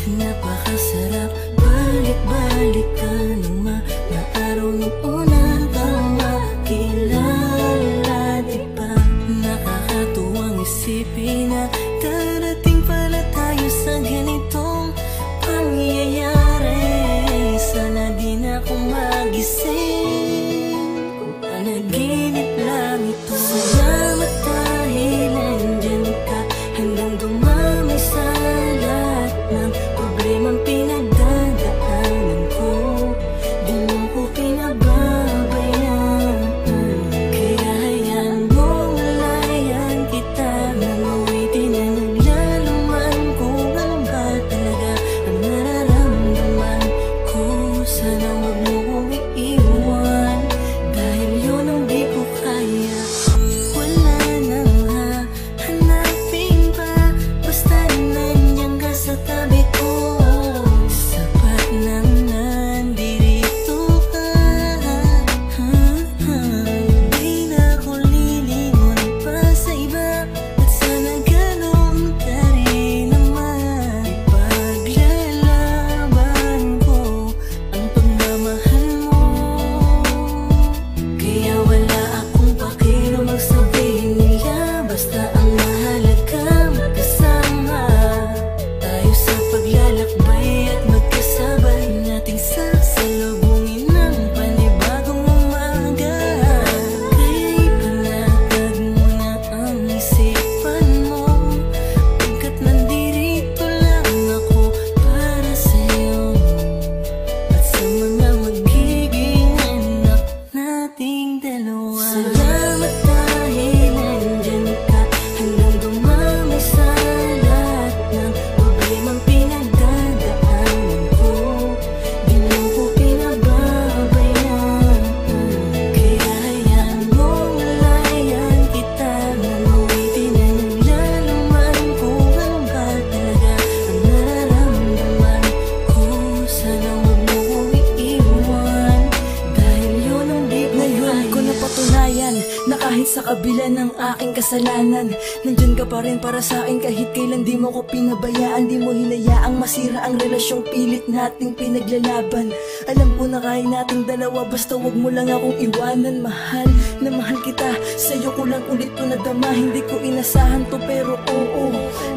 Napakasarap balik-balikan ng mga araw ng una kang makilala, diba? Nakakatuwang isipin na darating pala tayo sa ganitong pangyayari. Sana di na ako magising kung panaginip lang ito. Salamat dahil nandyan ka hanggang dumami sa lahat ng problemang pinagdadaanan ko. Di mo ko pinababayaan, kaya hayaan mong malayan kita nang awitin na naglalaman kung ano ba talaga ang nararamdaman ko. Sana huwag mo kong iiwan dahil yun ang di ko kaya. Wala nang hahanapin pa, basta nandiyan ka sa tabi ko. Sapat nang nandito ka. Di na ako lilingon pa sa iba, at sana ganun ka rin naman. Ipaglalaban ko ang pagmamahal mo, kaya wala akong pakialam magsabihin nila. Basta ang mahalaga magkasama tayo sa paglalakbay at magkasabay nating sasalubungin ng panibagong umaga. Kaya ipanatag mo na ang isipan mo, pagkat nandirito lang ako para sa'yo at sa mga magiging anak nating dalawa. Salamat dahil nandyan ka hanggang dumami sa lahat ng problemang pinagdadaanan ko. Di mo ko pinababayaan, kaya hayaan mong malayan kita nang awitin na naglalaman kung ano ba talaga ang nararamdaman ko. Sana huwag mo kong iiwan dahil yun ang di ko Ngayon ko kaya. napatunayan na kahit sa kabila ng aking kasalanan, nandyan ka pa rin para sa akin kahit kailan. Di mo ko pinabayaan, di mo hinayaang masira ang relasyong pilit nating pinaglalaban. Alam ko na kaya nating dalawa, basta wag mo lang akong iwanan. Mahal na mahal kita, sa'yo ko lang ulit to nadama. Hindi ko inasahan to pero oo,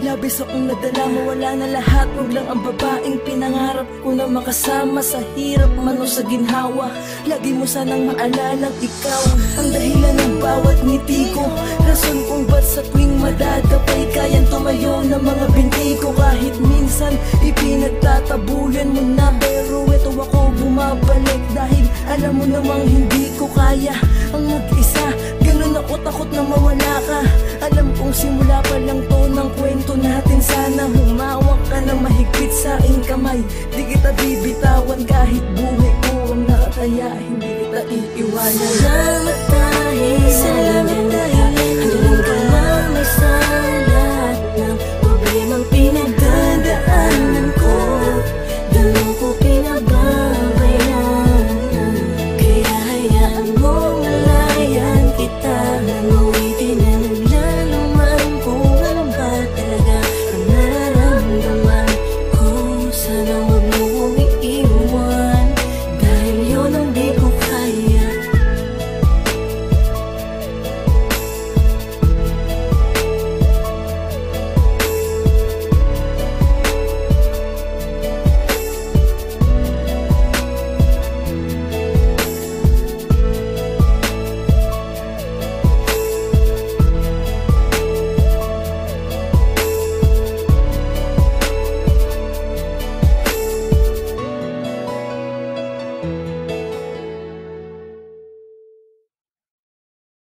labis akong nadala. Mawala na lahat, wag lang ang babaeng pinangarap ko na makasama sa hirap man o sa ginhawa. Lagi mo sanang maalalang ikaw ang dahilan ng bawat ngiti ko, rason kung ba't sa tuwing madadapay kayang tumayo ng mga binti ko. Kahit minsan ipinagtatabuyan mo na, pero eto ako bumabalik dahil alam mo namang hindi ko kaya ang mag-isa. Ganun ako takot na mawala ka. Alam kong simula pa lang to ng kwento natin. Sana humawak ka na mahigpit sa aking kamay. Di kita bibitawan kahit buhay ko ang nakataya. Hindi kita iiwanan. Salamat dahil